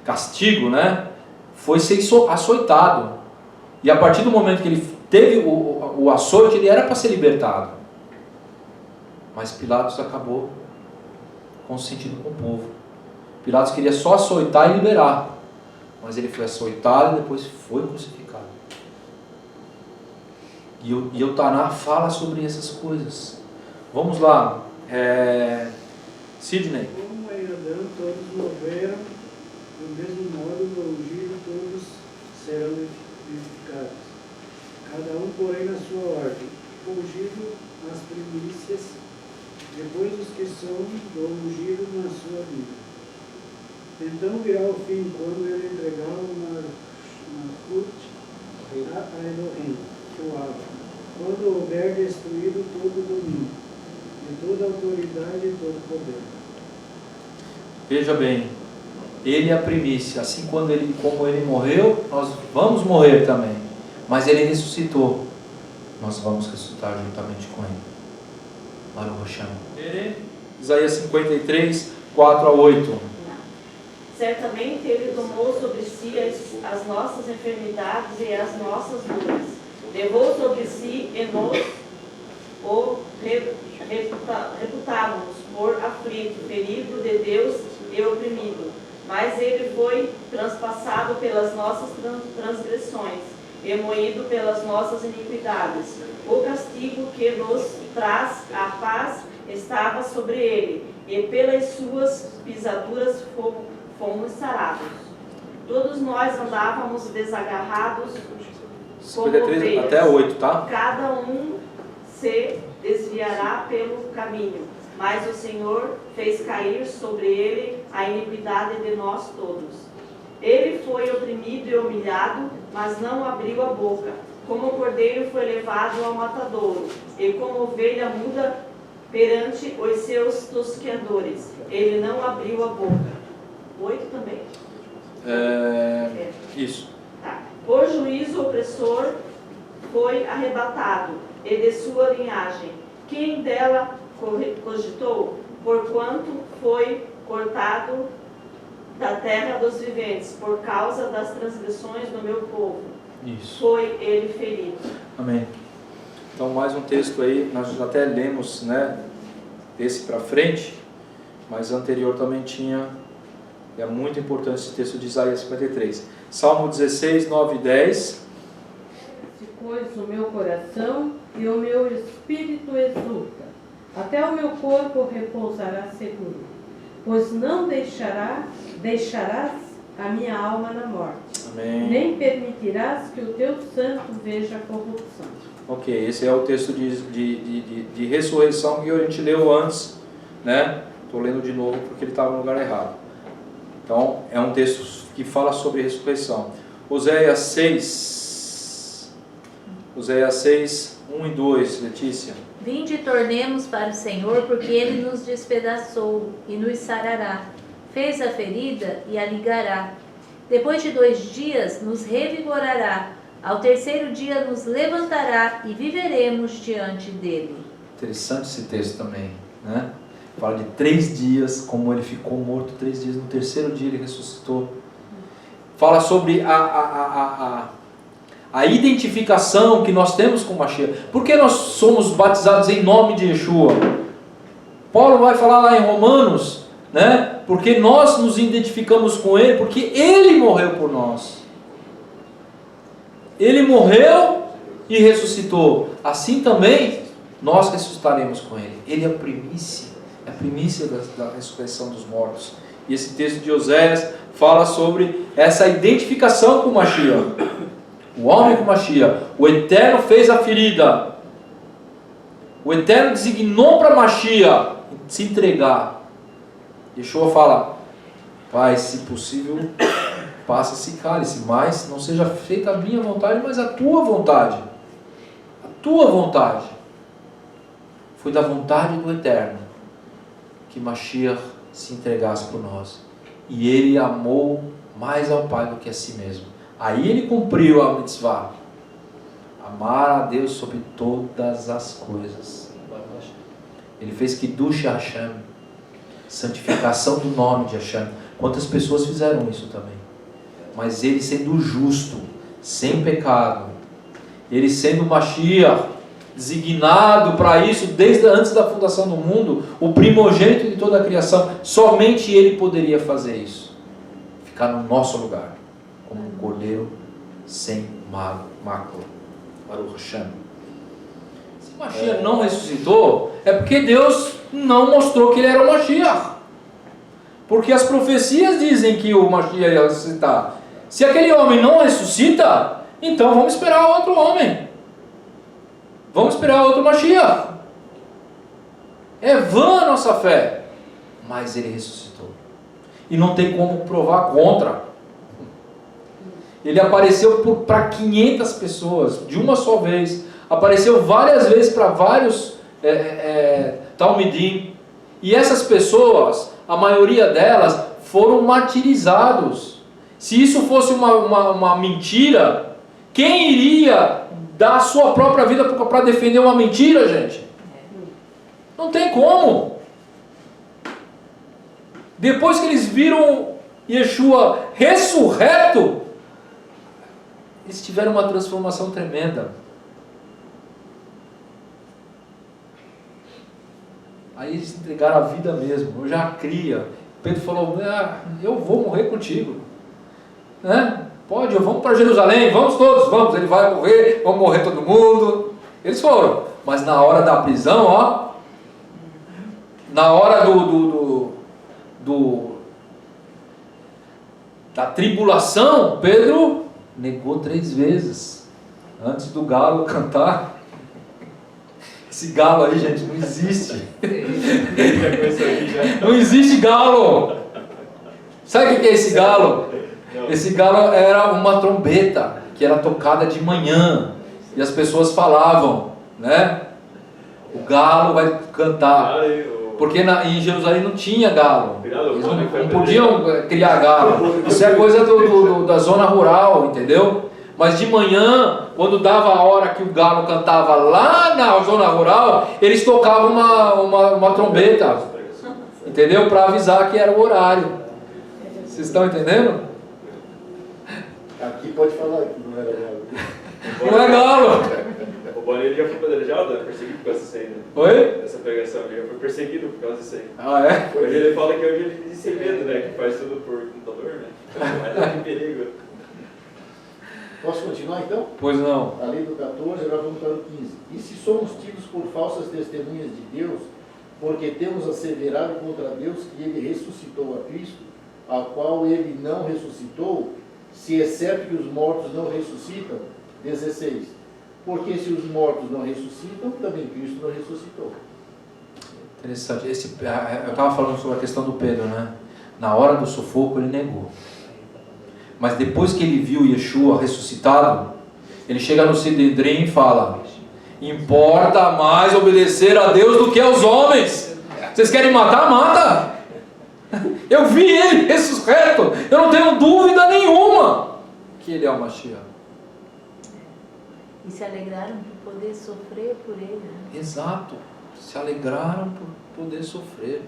castigo, né, foi ser açoitado. E a partir do momento que ele teve o açoite, ele era para ser libertado. Mas Pilatos acabou consentindo com o povo. Pilatos queria só açoitar e liberar. Mas ele foi açoitado e depois foi crucificado. E o Taná fala sobre essas coisas. Vamos lá. Sidney. Como em Adão todos morreram, do mesmo modo no ungido todos serão vivificados. Cada um, porém, na sua ordem. Ungido as primícias, depois os que são do ungido na sua vida. Então virá o fim, quando ele entregar uma a Elohim, o Abba, quando houver destruído todo o domínio, e toda a autoridade e todo o poder. Veja bem, ele é a primícia, assim como ele morreu, nós vamos morrer também, mas ele ressuscitou, nós vamos ressuscitar juntamente com ele. Baruch Hashem. Isaías 53, 4 a 8. Certamente ele tomou sobre si as nossas enfermidades e as nossas dores. Levou sobre si e nós o reputávamos por aflito, ferido de Deus e oprimido. Mas ele foi transpassado pelas nossas transgressões e moído pelas nossas iniquidades. O castigo que nos traz a paz estava sobre ele, e pelas suas pisaduras fomos sarados. Todos nós andávamos desagarrados como 53 ovelhas. até 8, tá? Cada um se desviará pelo caminho, mas o Senhor fez cair sobre ele a iniquidade de nós todos. Ele foi oprimido e humilhado, mas não abriu a boca. Como o cordeiro foi levado ao matadouro, e como ovelha muda perante os seus tosqueadores, ele não abriu a boca. 8 também. Isso. Tá. Por juízo opressor foi arrebatado, e de sua linhagem. Quem dela cogitou? Porquanto foi cortado da terra dos viventes, por causa das transgressões do meu povo. Isso. Foi ele ferido. Amém. Então, mais um texto aí, nós até lemos, né, desse para frente, mas anterior também tinha, é muito importante esse texto de Isaías 53. Salmo 16, 9 e 10. Pois o meu coração e o meu espírito exulta, até o meu corpo repousará seguro, pois não deixarás a minha alma na morte. Amém. Nem permitirás que o teu santo veja corrupção. Ok, esse é o texto de ressurreição que a gente leu antes, né? Estou lendo de novo porque ele estava no lugar errado. Então, é um texto que fala sobre ressurreição. Oséias 6, 1 e 2, Letícia. Vinde e tornemos para o Senhor, porque Ele nos despedaçou e nos sarará. Fez a ferida e a ligará. Depois de 2 dias nos revigorará. Ao 3º dia nos levantará e viveremos diante dele. Interessante esse texto também, né? Fala de 3 dias, como ele ficou morto 3 dias. No 3º dia ele ressuscitou. Fala sobre a identificação que nós temos com Mashiach. Por que nós somos batizados em nome de Yeshua? Paulo vai falar lá em Romanos, né? Porque nós nos identificamos com ele, porque ele morreu por nós. Ele morreu e ressuscitou. Assim também nós ressuscitaremos com ele. Ele é a primícia da ressurreição dos mortos. E esse texto de Oséias fala sobre essa identificação com Mashiach. O homem com Mashiach. O Eterno fez a ferida. O Eterno designou para Mashiach se entregar. Yeshua fala: Pai, se possível, passa esse cálice, mas não seja feita a minha vontade, mas a tua vontade. A tua vontade. Foi da vontade do Eterno que Mashiach se entregasse por nós. E ele amou mais ao Pai do que a si mesmo. Aí ele cumpriu a mitzvah. Amar a Deus sobre todas as coisas. Ele fez Kiddush Hashem, santificação do nome de Hashem. Quantas pessoas fizeram isso também? Mas ele sendo justo, sem pecado, ele sendo Mashiach, designado para isso desde antes da fundação do mundo, o primogênito de toda a criação, somente ele poderia fazer isso, ficar no nosso lugar, como um cordeiro sem mácula. Baruch Hashem. Se Mashiach não ressuscitou, é porque Deus não mostrou que ele era o Mashiach. Porque as profecias dizem que o Mashiach ia ressuscitar. Se aquele homem não ressuscita, então vamos esperar outro homem. Vamos esperar outro Mashiach. É vã a nossa fé. Mas ele ressuscitou. E não tem como provar contra. Ele apareceu para 500 pessoas, de uma só vez. Apareceu várias vezes para vários Talmidim. E essas pessoas, a maioria delas, foram martirizados. Se isso fosse uma mentira, quem iria dar a sua própria vida para defender uma mentira, gente? Não tem como. Depois que eles viram Yeshua ressurreto, eles tiveram uma transformação tremenda. Aí eles entregaram a vida mesmo. Eu já cria. Pedro falou: eu vou morrer contigo. Né? Pode, vamos para Jerusalém, vamos todos, vamos. Ele vai morrer, vamos morrer todo mundo. Eles foram. Mas na hora da prisão, na hora da tribulação, Pedro negou 3 vezes antes do galo cantar. Esse galo aí, gente, não existe. Não existe galo. Sabe o que é esse galo? Esse galo era uma trombeta que era tocada de manhã e as pessoas falavam, né? O galo vai cantar. Porque em Jerusalém não tinha galo. Eles não podiam criar galo. Isso é coisa da zona rural, entendeu? Mas de manhã, quando dava a hora que o galo cantava lá na zona rural, eles tocavam uma trombeta, entendeu? Para avisar que era o horário. Vocês estão entendendo? Aqui pode falar que não era galo. Não é galo. O Bonnie já foi apedrejado, perseguido por causa disso aí, né? Oi? Essa pregação, ele já foi perseguido por causa disso aí. Ah, é? Hoje ele fala que hoje ele disse medo, né? Que faz tudo por computador, né? Mas é que perigo. Posso continuar então? Pois não. Ali do 14, agora vamos para o 15. E se somos tidos por falsas testemunhas de Deus, porque temos asseverado contra Deus que ele ressuscitou a Cristo, a qual ele não ressuscitou, se é certo que os mortos não ressuscitam? 16. Porque se os mortos não ressuscitam, também Cristo não ressuscitou. Interessante. Eu estava falando sobre a questão do Pedro, né? Na hora do sufoco ele negou. Mas depois que ele viu Yeshua ressuscitado, ele chega no Sidedrim e fala: importa mais obedecer a Deus do que aos homens. Vocês querem matar? Mata! Eu vi ele ressuscito. Eu não tenho dúvida nenhuma que ele é o Mashiach. E se alegraram por poder sofrer por ele. Né? Exato. Se alegraram por poder sofrer.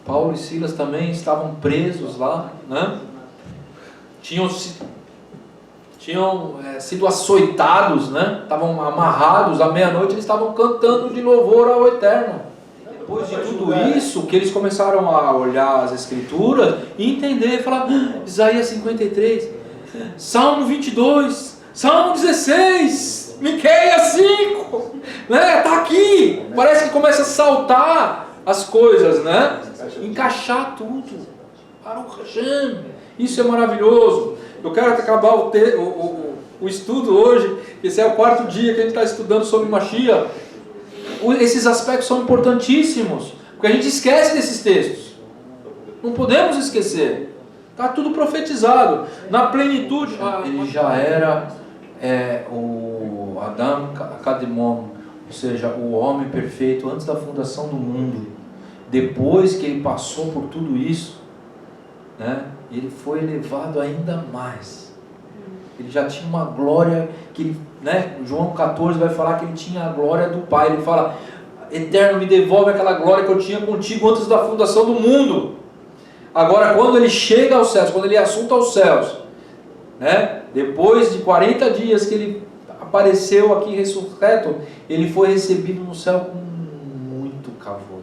Paulo e Silas também estavam presos lá, né? Tinham sido açoitados, né? Estavam amarrados, à meia-noite eles estavam cantando de louvor ao Eterno. Depois de tudo isso, que eles começaram a olhar as Escrituras e entender, falar: Isaías 53, Salmo 22, Salmo 16, Miqueias 5, né? Tá aqui. Parece que começa a saltar as coisas, né? Encaixar tudo. Baruch Hashem. Isso é maravilhoso. Eu quero acabar o estudo hoje. Esse é o 4º dia que a gente está estudando sobre Mashiach. Esses aspectos são importantíssimos, porque a gente esquece desses textos. Não podemos esquecer. Está tudo profetizado. Na plenitude, ele já era o Adam Kadmon, ou seja, o homem perfeito antes da fundação do mundo. Depois que ele passou por tudo isso, né, ele foi elevado ainda mais. Ele já tinha uma glória que ele, né, João 14 vai falar que ele tinha a glória do Pai. Ele fala: Eterno, me devolve aquela glória que eu tinha contigo antes da fundação do mundo. Agora, quando ele chega aos céus, quando ele assunta aos céus, né, depois de 40 dias que ele apareceu aqui ressurreto, ele foi recebido no céu com muito kavod.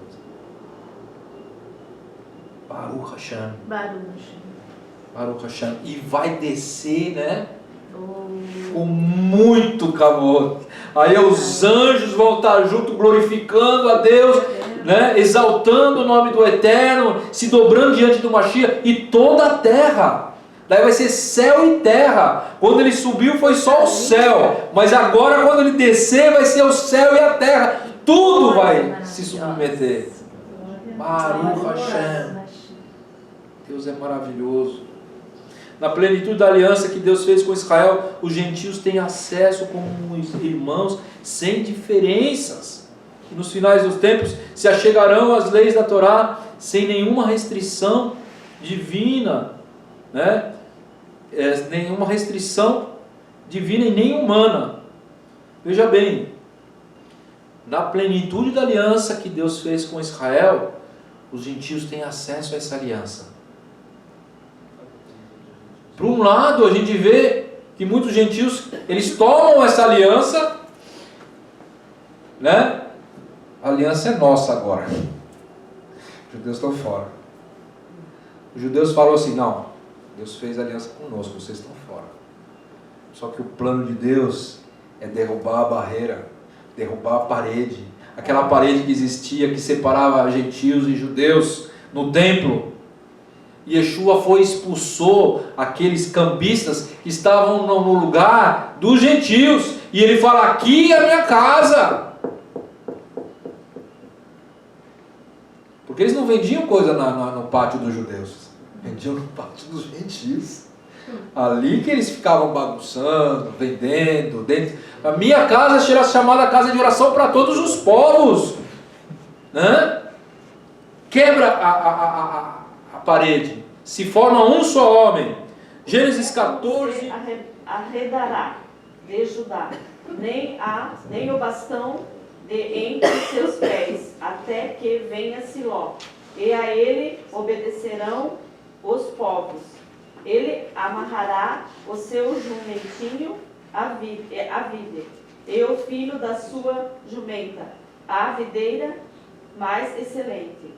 Baruch Hashem. Baruch Hashem. E vai descer, né, com muito kavod. Aí os anjos vão estar junto glorificando a Deus, né, exaltando o nome do Eterno, se dobrando diante do Mashiach, e toda a terra. Daí vai ser céu e terra. Quando ele subiu foi só o céu, mas agora quando ele descer vai ser o céu e a terra. Tudo vai se submeter. Baruch Hashem. Deus é maravilhoso. Na plenitude da aliança que Deus fez com Israel, os gentios têm acesso como os irmãos, sem diferenças. E nos finais dos tempos se achegarão às leis da Torá sem nenhuma restrição divina, né? Nenhuma restrição divina e nem humana. Veja bem, na plenitude da aliança que Deus fez com Israel, os gentios têm acesso a essa aliança. Por um lado, a gente vê que muitos gentios, eles tomam essa aliança, né? A aliança é nossa agora. Os judeus estão fora. Os judeus falam assim: não, Deus fez aliança conosco, vocês estão fora. Só que o plano de Deus é derrubar a barreira, derrubar a parede. Aquela parede que existia, que separava gentios e judeus no templo. Yeshua expulsou aqueles cambistas que estavam no lugar dos gentios. E ele fala: aqui é a minha casa. Porque eles não vendiam coisa no pátio dos judeus. Vendiam no pátio dos gentios. Ali que eles ficavam bagunçando, vendendo. Dentro. A minha casa será chamada casa de oração para todos os povos. Né? Quebra a parede. Se forma um só homem. Gênesis 14. Arredará de Judá, nem o bastão de entre seus pés, até que venha Siló. E a ele obedecerão os povos. Ele amarrará o seu jumentinho à vide, e o filho da sua jumenta, a videira mais excelente.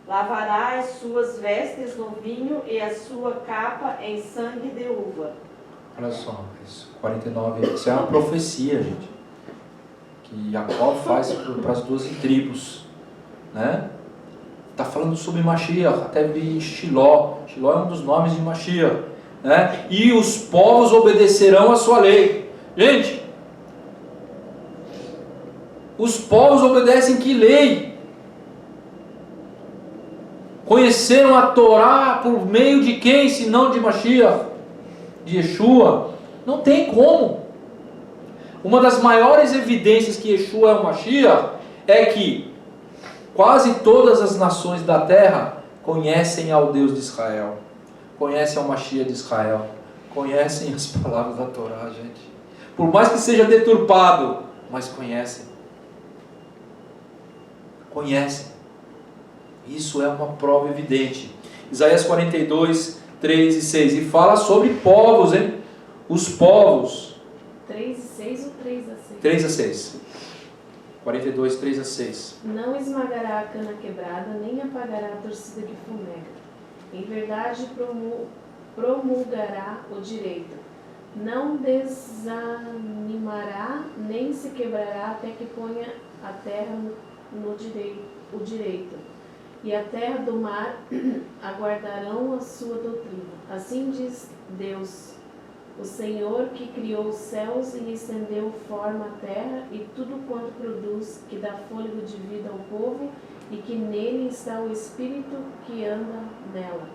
Lavará as suas vestes no vinho e a sua capa em sangue de uva. Olha só, isso, 49, isso é uma profecia, gente, que Jacó faz para as 12 tribos, né? Está falando sobre Mashiach, até vi Shiló. Shiló é um dos nomes de Mashiach, né? E os povos obedecerão a sua lei. Gente, os povos obedecem que lei? Conheceram a Torá por meio de quem, se não de Mashiach, de Yeshua? Não tem como. Uma das maiores evidências que Yeshua é o Mashiach é que quase todas as nações da terra conhecem ao Deus de Israel, conhecem ao Mashiach de Israel, conhecem as palavras da Torá, gente. Por mais que seja deturpado, mas conhecem. Conhecem. Isso é uma prova evidente. Isaías 42, 3 e 6. E fala sobre povos, hein? Os povos. 3 e 6 ou 3 a 6? 3 a 6. 42, 3 a 6. Não esmagará a cana quebrada, nem apagará a torcida que fumega. Em verdade promulgará o direito. Não desanimará, nem se quebrará, até que ponha a terra o direito. e a terra do mar aguardarão a sua doutrina. Assim diz Deus, o Senhor que criou os céus e estendeu forma à terra e tudo quanto produz, que dá fôlego de vida ao povo e que nele está o Espírito que anda nela.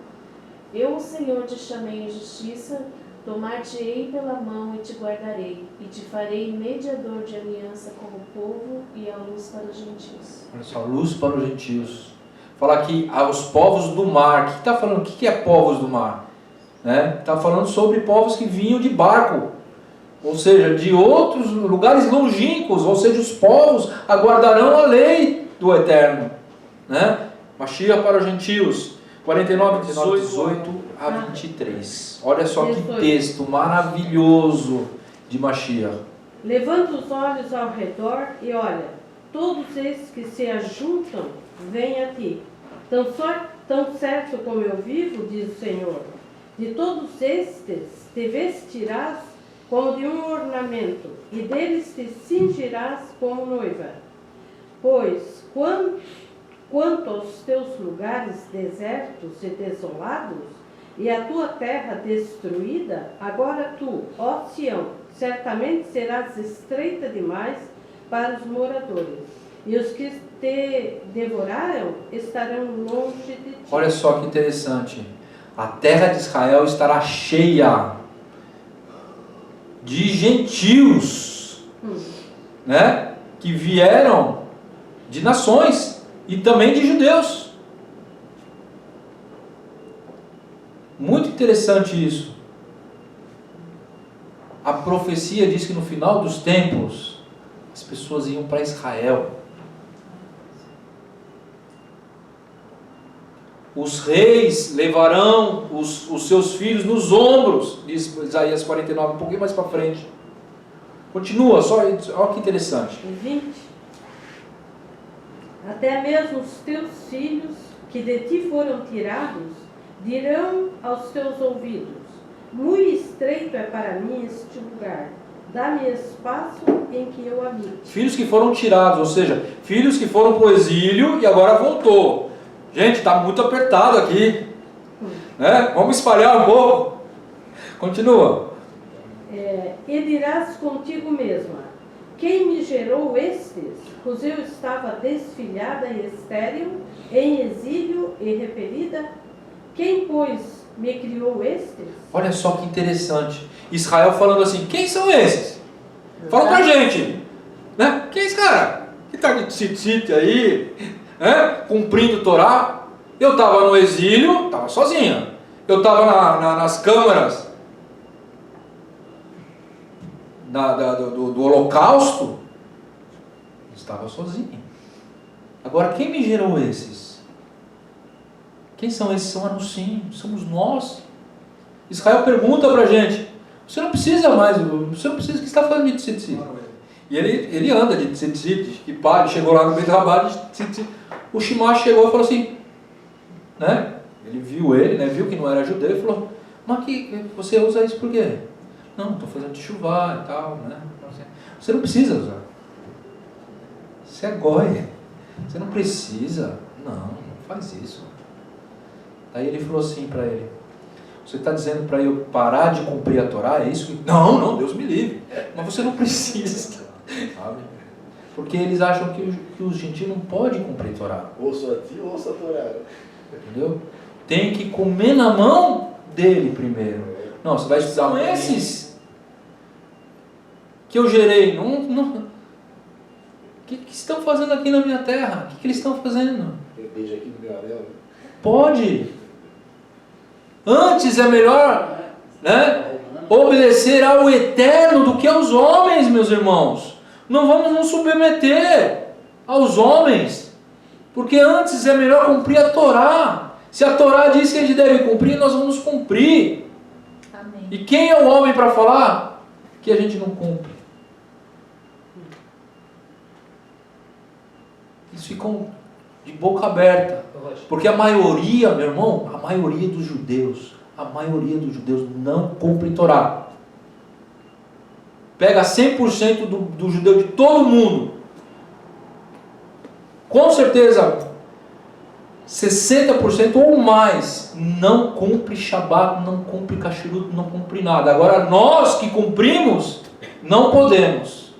Eu, o Senhor, te chamei em justiça, tomar-te-ei pela mão e te guardarei, e te farei mediador de aliança com o povo e a luz para os gentios. Olha só, luz para os gentios. Fala aqui aos povos do mar. O que está falando? O que é povos do mar? Está falando sobre povos que vinham de barco, ou seja, de outros lugares longínquos, ou seja, os povos aguardarão a lei do Eterno. Mashiach para os gentios. 49, 18 a 23. Olha só que texto maravilhoso de Mashiach. Levanta os olhos ao redor e olha, todos esses que se ajuntam, vêm a ti. Tão certo como eu vivo, diz o Senhor, de todos estes te vestirás como de um ornamento, e deles te cingirás como noiva. Pois, quanto aos teus lugares desertos e desolados, e a tua terra destruída, agora tu, ó Sião, certamente serás estreita demais para os moradores, e os que te devoraram estarão longe de ti. Olha só que interessante. A terra de Israel estará cheia de gentios, que vieram de nações e também de judeus. Muito interessante isso. A profecia diz que no final dos tempos as pessoas iam para Israel. Os reis levarão os seus filhos nos ombros, diz Isaías 49, um pouquinho mais para frente. Continua, olha que interessante. 20. Até mesmo os teus filhos, que de ti foram tirados, dirão aos teus ouvidos: muito estreito é para mim este lugar, dá-me espaço em que eu habite. Filhos que foram tirados, ou seja, filhos que foram para o exílio e agora voltou. Gente, está muito apertado aqui. Vamos espalhar um pouco. Continua. E dirás contigo mesma: quem me gerou estes, pois eu estava desfilhada e estéril, em exílio e repelida? Quem, pois, me criou estes? Olha só que interessante. Israel falando assim: quem são esses? Fala pra gente. Quem é esse cara? Que está de tzitzit aí? Cumprindo o Torá. Eu estava no exílio, estava sozinha. Eu estava nas câmaras do holocausto, estava sozinho. Agora, quem me gerou esses? Quem são esses? São anuncios, somos nós. Israel pergunta para a gente: você não precisa mais, você não precisa, o que você está falando de tzitzit? E ele anda de tzitzit, e pá, ele chegou lá no meio do trabalho de tzitzit. O Shimash chegou e falou assim, ele viu ele, viu que não era judeu, e falou: mas que você usa isso por quê? Não, estou fazendo teshuvá e tal, Você não precisa usar. Você é goi. Você não precisa. Não faz isso. Aí ele falou assim para ele: você está dizendo para eu parar de cumprir a Torá? É isso? Não, Deus me livre. Mas você não precisa. Sabe? Porque eles acham que os gentios não podem cumprir a Torá. Ouça a ti, ouça a Torá. Entendeu? Tem que comer na mão dele primeiro. Não, você vai estudar com esses que eu gerei. O que estão fazendo aqui na minha terra? O que eles estão fazendo? Eu beijo aqui no meu anel. Pode. Antes é melhor, obedecer ao Eterno do que aos homens, meus irmãos. Não vamos nos submeter aos homens, porque antes é melhor cumprir a Torá. Se a Torá diz que a gente deve cumprir, nós vamos cumprir. Amém. E quem é o homem para falar que a gente não cumpre? Eles ficam de boca aberta, porque a maioria, meu irmão, a maioria dos judeus não cumpre Torá. Pega 100% do judeu de todo mundo. Com certeza, 60% ou mais não cumpre Shabat, não cumpre Kashrut, não cumpre nada. Agora nós que cumprimos, não podemos.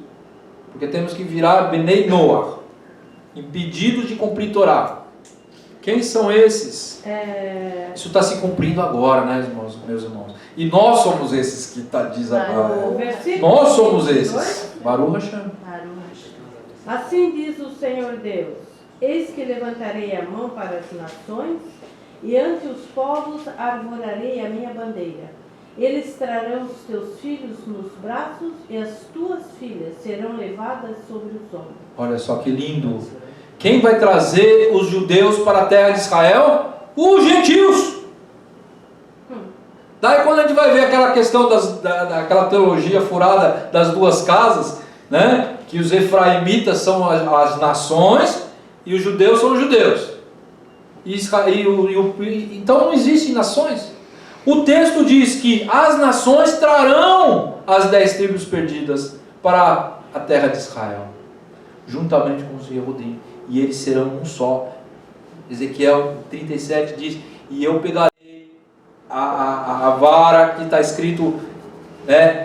Porque temos que virar Benei Noach, impedidos de cumprir Torá. Quem são esses? Isso está se cumprindo agora, né, irmãos, meus irmãos? E nós somos esses que diz agora. Nós somos esses. Baruch Hashem. Assim diz o Senhor Deus: eis que levantarei a mão para as nações, e ante os povos arvorarei a minha bandeira. Eles trarão os teus filhos nos braços, e as tuas filhas serão levadas sobre os ombros. Olha só que lindo. Quem vai trazer os judeus para a terra de Israel? Os gentios. Daí quando a gente vai ver aquela questão daquela teologia furada das duas casas, né? Que os efraimitas são as nações e os judeus são os judeus. Então não existem nações. O texto diz que as nações trarão as 10 tribos perdidas para a terra de Israel, juntamente com os Yehudim, e eles serão um só. Ezequiel 37 diz: e eu pegarei a vara que está escrito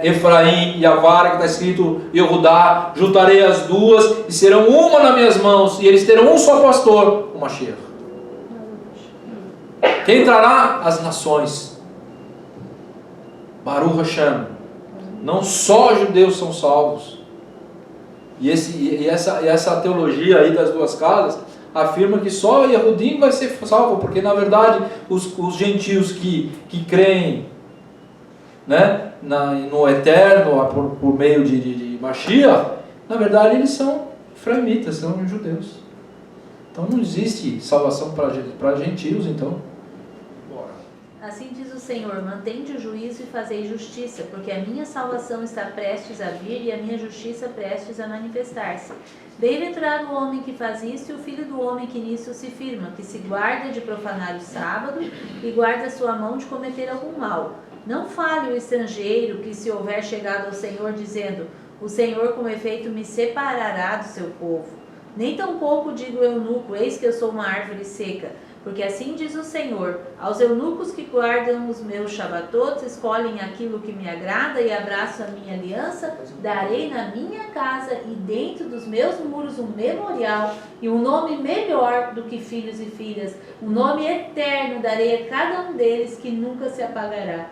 Efraim, e a vara que está escrito Yehudá, juntarei as duas e serão uma nas minhas mãos, e eles terão um só pastor, o Mashiach. Quem trará? As nações. Baruch Hashem. Não só judeus são salvos. E essa teologia aí das duas casas afirma que só Yehudim vai ser salvo, porque na verdade os gentios que creem, né, no eterno por meio de Mashiach, na verdade eles são efraimitas, são judeus. Então não existe salvação para gentios, então. Assim diz o Senhor: mantende o juízo e fazei justiça, porque a minha salvação está prestes a vir e a minha justiça prestes a manifestar-se. Bem-aventurado o homem que faz isso e o filho do homem que nisso se firma, que se guarda de profanar o sábado e guarda sua mão de cometer algum mal. Não fale o estrangeiro que se houver chegado ao Senhor dizendo: o Senhor com efeito me separará do seu povo. Nem tampouco diga o eunuco: eis que eu sou uma árvore seca. Porque assim diz o Senhor: aos eunucos que guardam os meus Shabbatot, escolhem aquilo que me agrada e abraçam a minha aliança, darei na minha casa e dentro dos meus muros um memorial e um nome melhor do que filhos e filhas. Um nome eterno darei a cada um deles que nunca se apagará.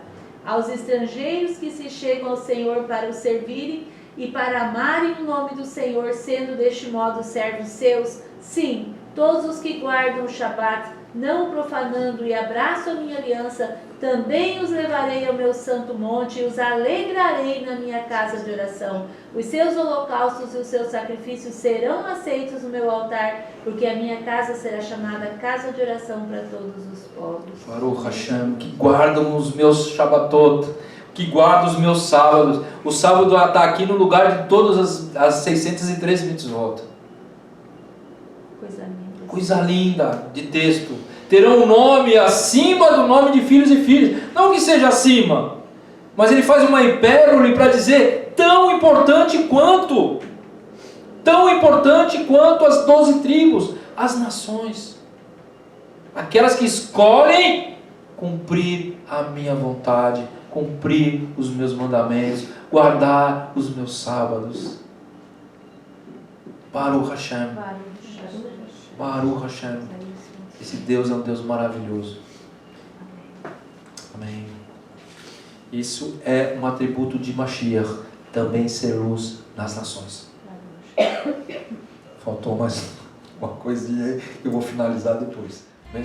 Aos estrangeiros que se chegam ao Senhor para o servirem e para amarem o nome do Senhor, sendo deste modo servos seus, sim, todos os que guardam o Shabat, não profanando e abraçam a minha aliança, também os levarei ao meu santo monte e os alegrarei na minha casa de oração. Os seus holocaustos e os seus sacrifícios serão aceitos no meu altar, porque a minha casa será chamada casa de oração para todos os povos. Baruch Hashem, que guardam os meus Shabbatot, que guardam os meus sábados. O sábado está aqui no lugar de todas as 613 mitzvot. Coisa linda. Coisa linda de texto. Terão um nome acima do nome de filhos e filhas. Não que seja acima, mas ele faz uma hipérbole para dizer tão importante quanto as 12 tribos, as nações, aquelas que escolhem cumprir a minha vontade, cumprir os meus mandamentos, guardar os meus sábados. Baruch Hashem. Baruch Hashem. Esse Deus é um Deus maravilhoso. Amém. Isso é um atributo de Mashiach, também ser luz nas nações. Faltou mais uma coisinha aí que eu vou finalizar depois. Bem?